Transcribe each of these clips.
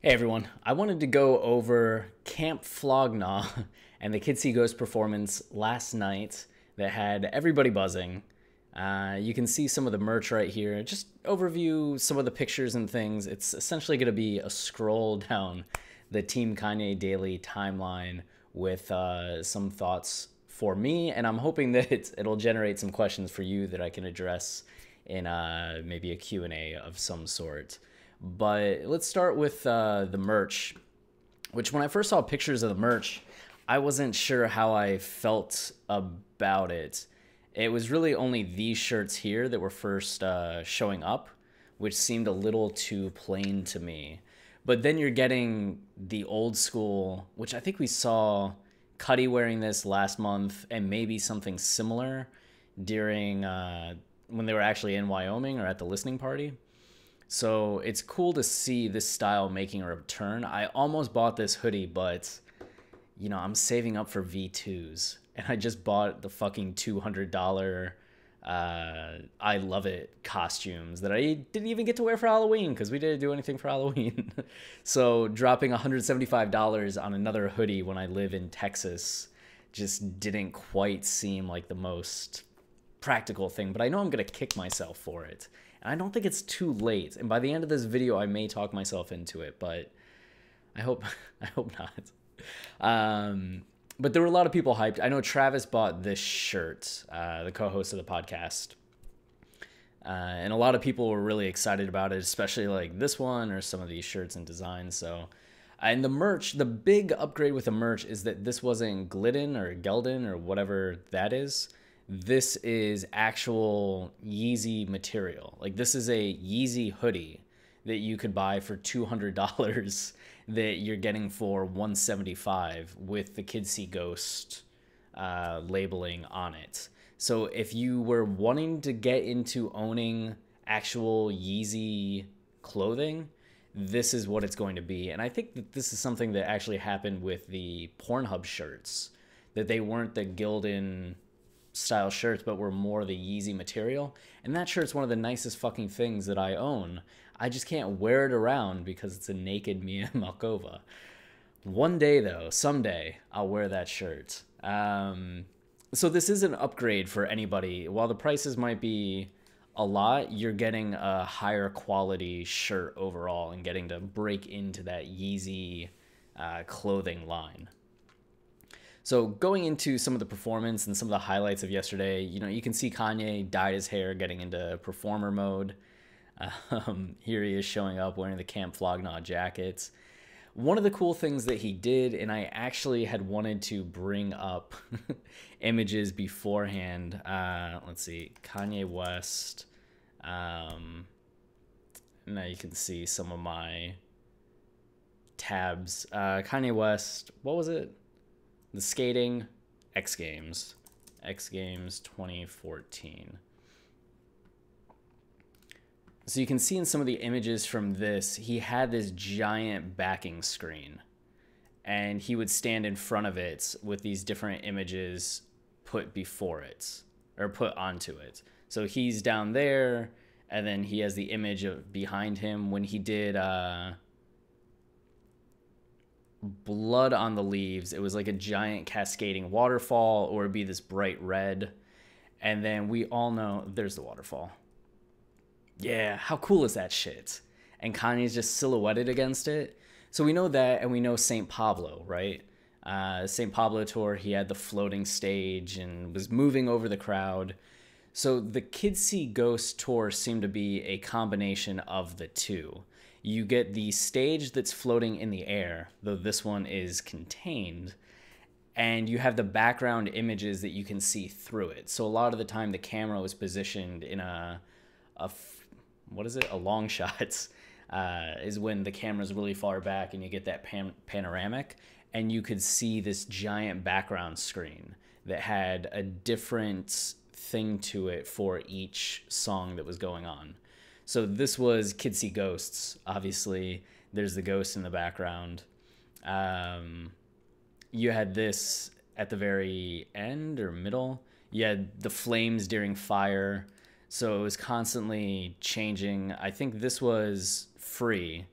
Hey everyone, I wanted to go over Camp Flog Gnaw and the Kids See Ghost performance last night that had everybody buzzing. You can see some of the merch right here. Just overview some of the pictures and things. It's essentially going to be a scroll down the Team Kanye daily timeline with some thoughts for me, and I'm hoping that it'll generate some questions for you that I can address in maybe a Q&A of some sort. But let's start with the merch, which when I first saw pictures of the merch, I wasn't sure how I felt about it. It was really only these shirts here that were first showing up, which seemed a little too plain to me. But then you're getting the old school, which I think we saw Cudi wearing this last month and maybe something similar during when they were actually in Wyoming or at the listening party. So it's cool to see this style making a return. I almost bought this hoodie, but you know, I'm saving up for V2s, and I just bought the fucking $200 I Love It costumes that I didn't even get to wear for Halloween because we didn't do anything for Halloween. So dropping $175 on another hoodie when I live in Texas just didn't quite seem like the most practical thing, but I know I'm going to kick myself for it. And I don't think it's too late. And by the end of this video, I may talk myself into it, but I hope not. But there were a lot of people hyped. I know Travis bought this shirt, the co-host of the podcast. And a lot of people were really excited about it, especially like this one or some of these shirts and designs. So, and the merch, the big upgrade with the merch is that this wasn't Glidden or Geldon or whatever that is. This is actual Yeezy material. Like, this is a Yeezy hoodie that you could buy for $200 that you're getting for $175 with the Kids See Ghost labeling on it. So if you were wanting to get into owning actual Yeezy clothing, this is what it's going to be. And I think that this is something that actually happened with the Pornhub shirts, that they weren't the Gildan style shirts, but were more the Yeezy material. And that shirt's one of the nicest fucking things that I own. I just can't wear it around because it's a naked Mia Malkova. One day though, someday, I'll wear that shirt. So this is an upgrade for anybody. While the prices might be a lot, you're getting a higher quality shirt overall and getting to break into that Yeezy clothing line. So going into some of the performance and some of the highlights of yesterday, you know, you can see Kanye dyed his hair getting into performer mode. Here he is showing up wearing the Camp Flog Gnaw jackets. One of the cool things that he did, and I actually had wanted to bring up images beforehand. Let's see, Kanye West. Now you can see some of my tabs. Kanye West, what was it? The skating, X Games 2014. So you can see in some of the images from this, he had this giant backing screen, and he would stand in front of it with these different images put before it, or put onto it. So he's down there, and then he has the image of behind him. When he did Blood on the Leaves, it was like a giant cascading waterfall, or it'd be this bright red. And then we all know there's the waterfall. Yeah, how cool is that shit? And Kanye's just silhouetted against it. So we know that, and we know St. Pablo, right? St. Pablo tour, he had the floating stage and was moving over the crowd. So the Kids See Ghost tour seemed to be a combination of the two. You get the stage that's floating in the air, though this one is contained, and you have the background images that you can see through it. So a lot of the time the camera was positioned in a long shot, is when the camera's really far back and you get that panoramic, and you could see this giant background screen that had a different thing to it for each song that was going on. So this was Kids See Ghosts. Obviously, there's the ghost in the background. You had this at the very end or middle. You had the flames during fire. So it was constantly changing. I think this was free.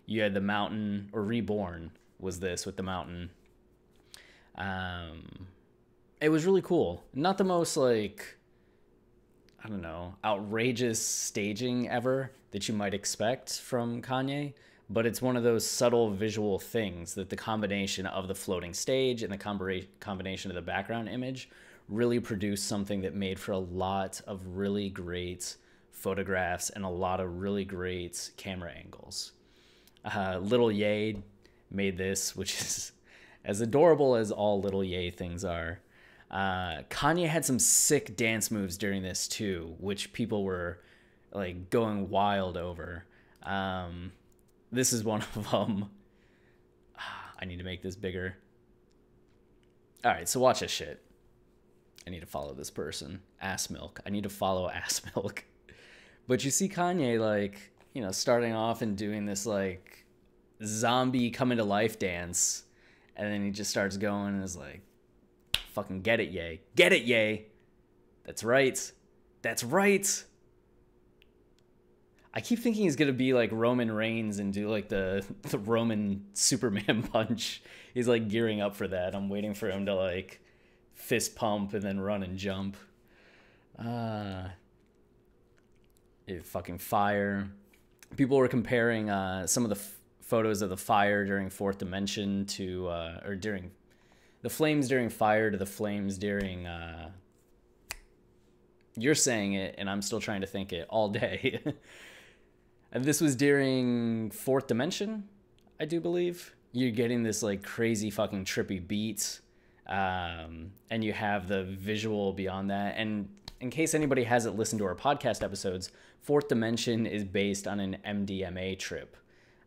You had the mountain, or Reborn was this with the mountain. It was really cool. Not the most, like, I don't know, outrageous staging ever that you might expect from Kanye, but it's one of those subtle visual things that the combination of the floating stage and the combination of the background image really produced something that made for a lot of really great photographs and a lot of really great camera angles. Little Ye made this, which is as adorable as all Little Ye things are. Kanye had some sick dance moves during this too, which people were like going wild over. This is one of them. I need to make this bigger. All right, so watch this shit. I need to follow this person. Ass Milk. I need to follow Ass Milk. But you see Kanye, like, you know, starting off and doing this, like, zombie coming to life dance. And then he just starts going and is like, fucking get it, Ye. Get it, Ye. That's right. That's right. I keep thinking he's going to be like Roman Reigns and do like the Roman Superman punch. He's like gearing up for that. I'm waiting for him to like fist pump and then run and jump. Fucking fire. People were comparing some of the photos of the fire during Fourth Dimension to, or during the flames during fire to the flames during, you're saying it and I'm still trying to think it all day. And this was during Fourth Dimension, I do believe. You're getting this like crazy fucking trippy beat. And you have the visual beyond that. And in case anybody hasn't listened to our podcast episodes, Fourth Dimension is based on an MDMA trip.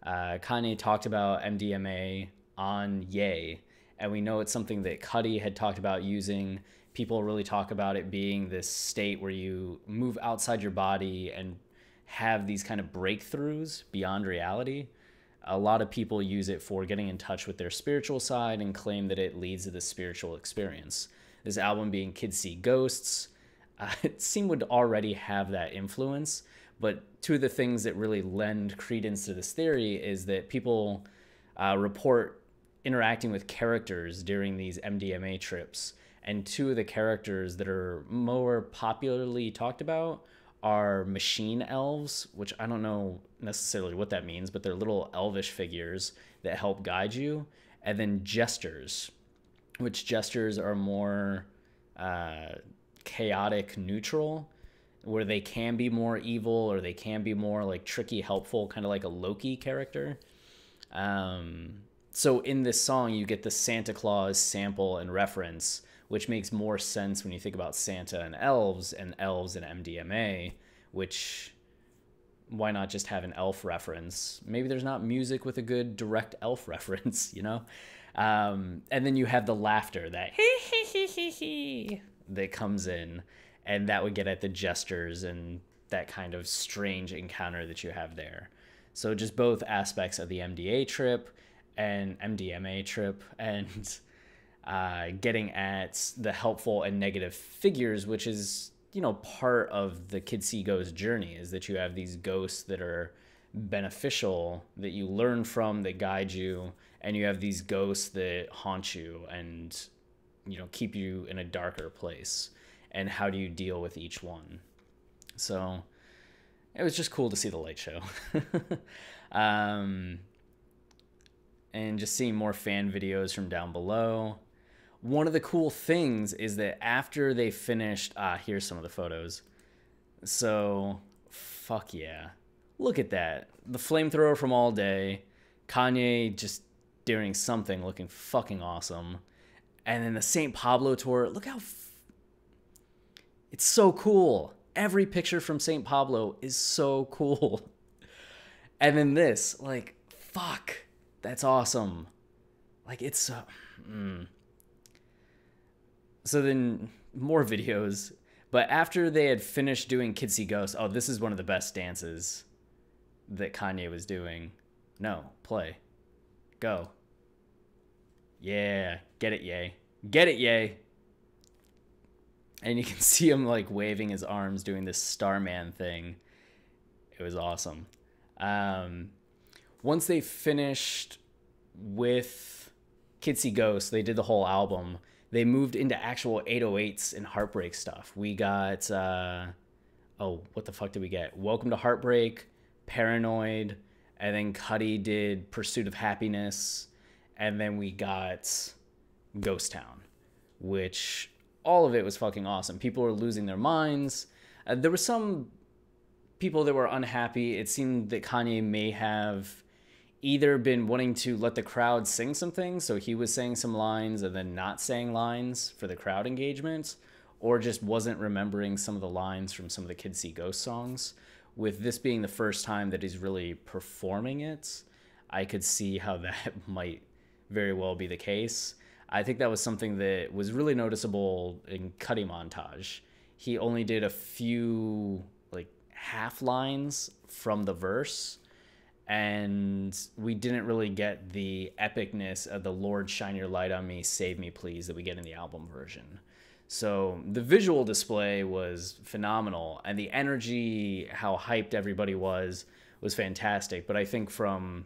Kanye talked about MDMA on Ye, and we know it's something that Cudi had talked about using. People really talk about it being this state where you move outside your body and have these kind of breakthroughs beyond reality. A lot of people use it for getting in touch with their spiritual side and claim that it leads to the spiritual experience. This album being Kids See Ghosts, it seemed would already have that influence, but two of the things that really lend credence to this theory is that people report interacting with characters during these MDMA trips, and two of the characters that are more popularly talked about are machine elves, which I don't know necessarily what that means, but they're little elvish figures that help guide you, and then jesters, which jesters are more chaotic neutral, where they can be more evil or they can be more like tricky helpful, kind of like a Loki character. So in this song you get the Santa Claus sample and reference, which makes more sense when you think about Santa and elves and MDMA, which why not just have an elf reference? Maybe there's not music with a good direct elf reference, you know? And then you have the laughter, that that comes in, and that would get at the gestures and that kind of strange encounter that you have there. So just both aspects of the MDMA trip and getting at the helpful and negative figures, which is, you know, part of the Kid See Ghost journey, is that you have these ghosts that are beneficial, that you learn from, that guide you, and you have these ghosts that haunt you and, you know, keep you in a darker place. And how do you deal with each one? So it was just cool to see the light show. And just seeing more fan videos from down below. One of the cool things is that after they finished, here's some of the photos. So, fuck yeah. Look at that. The flamethrower from All Day. Kanye just doing something looking fucking awesome. And then the St. Pablo tour. Look how... it's so cool. Every picture from St. Pablo is so cool. And then this, like, fuck. That's awesome. Like, it's so... So then more videos. But after they had finished doing Kids See Ghosts, oh, this is one of the best dances that Kanye was doing. No, play. Go. Yeah, get it, Ye. Get it, Ye. And you can see him like waving his arms, doing this Starman thing. It was awesome. once they finished with Kids See Ghosts, they did the whole album. They moved into actual 808s and Heartbreak stuff. We got, what the fuck did we get? Welcome to Heartbreak, Paranoid, and then Cudi did Pursuit of Happiness, and then we got Ghost Town, which all of it was fucking awesome. People were losing their minds. There were some people that were unhappy. It seemed that Kanye may have either been wanting to let the crowd sing some things, so he was saying some lines and then not saying lines for the crowd engagement, or just wasn't remembering some of the lines from some of the Kids See Ghost songs. With this being the first time that he's really performing it, I could see how that might very well be the case. I think that was something that was really noticeable in Cudi Montage. He only did a few like half lines from the verse, and we didn't really get the epicness of the Lord shine your light on me, save me please that we get in the album version. So the visual display was phenomenal, and the energy, how hyped everybody was fantastic. But I think from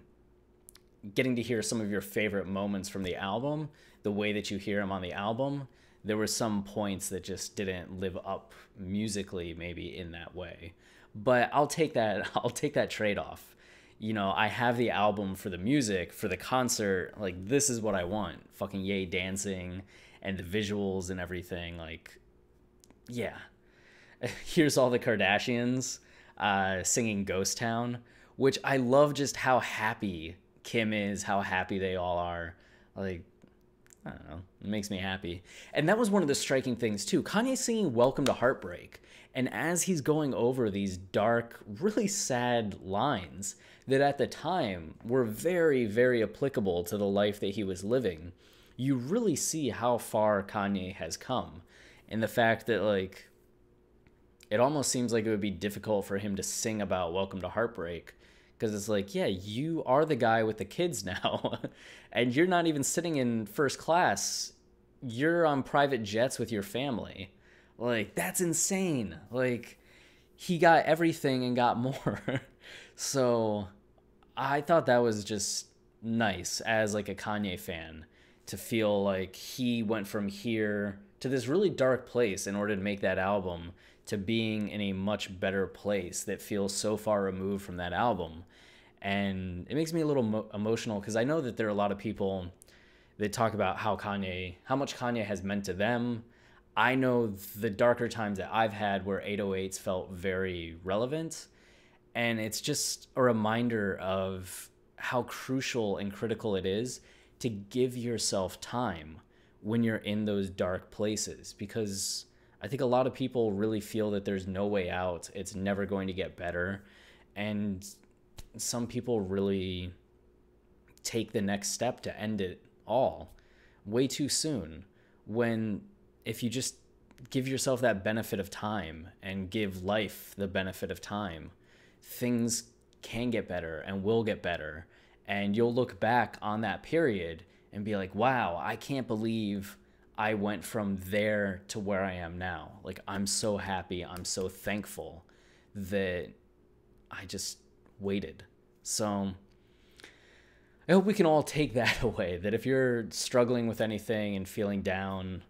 getting to hear some of your favorite moments from the album, the way that you hear them on the album, there were some points that just didn't live up musically maybe in that way. But I'll take that trade-off. You know, I have the album for the music, for the concert, like this is what I want. Fucking Ye dancing and the visuals and everything, like, yeah. Here's all the Kardashians singing Ghost Town, which I love just how happy Kim is, how happy they all are. Like, I don't know, it makes me happy. And that was one of the striking things too. Kanye's singing Welcome to Heartbreak, and as he's going over these dark, really sad lines that at the time were very, very applicable to the life that he was living, you really see how far Kanye has come. And the fact that, like, it almost seems like it would be difficult for him to sing about Welcome to Heartbreak, because it's like, yeah, you are the guy with the kids now, and you're not even sitting in first class. You're on private jets with your family. Like, that's insane. Like, he got everything and got more. So I thought that was just nice as, like, a Kanye fan, to feel like he went from here to this really dark place in order to make that album, to being in a much better place that feels so far removed from that album. And it makes me a little emotional, because I know that there are a lot of people that talk about how much Kanye has meant to them. I know the darker times that I've had where 808s felt very relevant, and it's just a reminder of how crucial and critical it is to give yourself time when you're in those dark places, because I think a lot of people really feel that there's no way out. It's never going to get better. And some people really take the next step to end it all way too soon, when if you just give yourself that benefit of time and give life the benefit of time, things can get better and will get better. And you'll look back on that period and be like, wow, I can't believe I went from there to where I am now. Like, I'm so happy. I'm so thankful that I just waited. So I hope we can all take that away, that if you're struggling with anything and feeling down,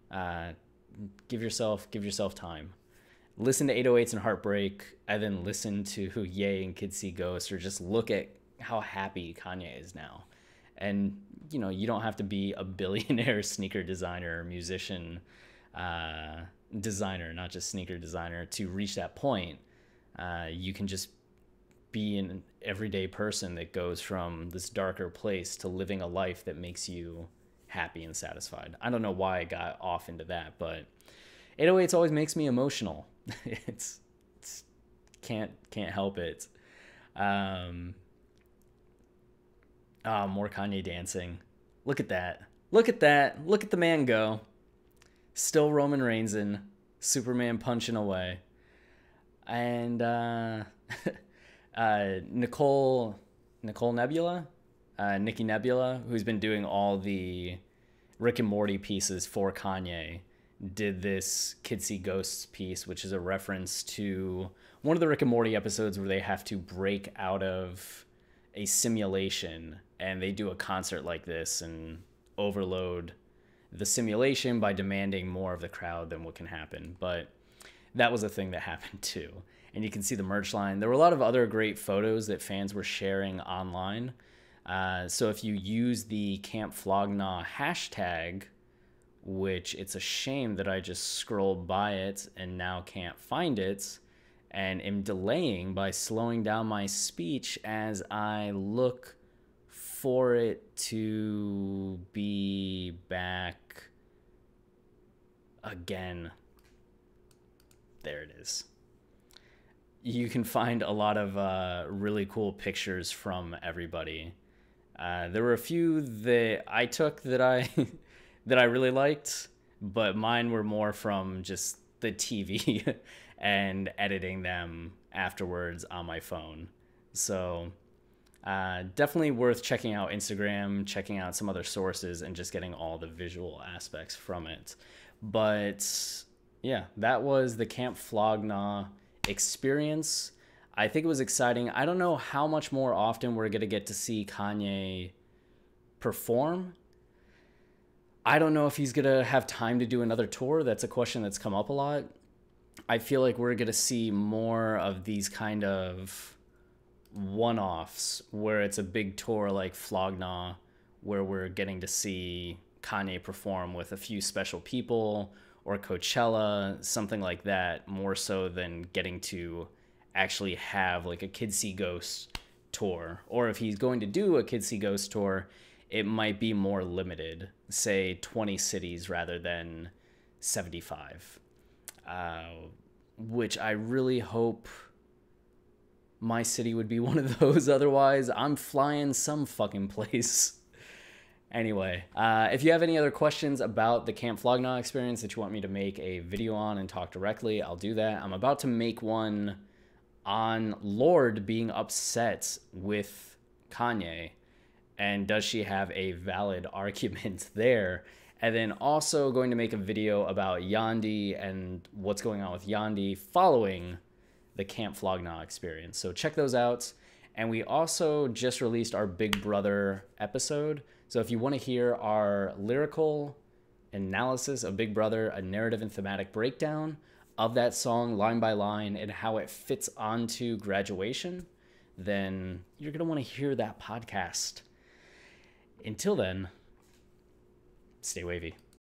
give yourself time. Listen to 808s and Heartbreak, and then listen to Ye and Kids See Ghosts, or just look at how happy Kanye is now. And, you know, you don't have to be a billionaire sneaker designer, musician, designer, not just sneaker designer, to reach that point. You can just be an everyday person that goes from this darker place to living a life that makes you happy and satisfied. I don't know why I got off into that, but 808s always makes me emotional. it's can't help it. More Kanye dancing. Look at that. Look at that. Look at the man go. Still Roman Reigns in. Superman punching away. And Nicole Nebula, Nikki Nebula, who's been doing all the Rick and Morty pieces for Kanye, did this Kids See Ghosts piece, which is a reference to one of the Rick and Morty episodes where they have to break out of a simulation and they do a concert like this and overload the simulation by demanding more of the crowd than what can happen. But that was a thing that happened too. And you can see the merch line. There were a lot of other great photos that fans were sharing online. So if you use the Camp Flog Gnaw hashtag, which it's a shame that I just scrolled by it and now can't find it, and am delaying by slowing down my speech as I look for it to be back again. There it is. You can find a lot of really cool pictures from everybody. There were a few that I took that I that I really liked, but mine were more from just the TV and editing them afterwards on my phone. So definitely worth checking out Instagram, checking out some other sources, and just getting all the visual aspects from it. But yeah, that was the Camp Flog Gnaw experience. I think it was exciting. I don't know how much more often we're going to get to see Kanye perform. I don't know if he's going to have time to do another tour. That's a question that's come up a lot. I feel like we're going to see more of these kind of one-offs where it's a big tour like Flog Gnaw, where we're getting to see Kanye perform with a few special people, or Coachella, something like that, more so than getting to actually have like a Kids See Ghosts tour. Or if he's going to do a Kids See Ghosts tour, it might be more limited, say 20 cities rather than 75. Which I really hope my city would be one of those. Otherwise, I'm flying some fucking place. Anyway, if you have any other questions about the Camp Flog Gnaw experience that you want me to make a video on and talk directly, I'll do that. I'm about to make one on Lorde being upset with Kanye, and does she have a valid argument there? And then also going to make a video about Yandhi and what's going on with Yandhi following the Camp Flog Gnaw experience. So check those out. And we also just released our Big Brother episode. So if you want to hear our lyrical analysis of Big Brother, a narrative and thematic breakdown of that song line by line and how it fits onto Graduation, then you're going to want to hear that podcast. Until then, stay wavy.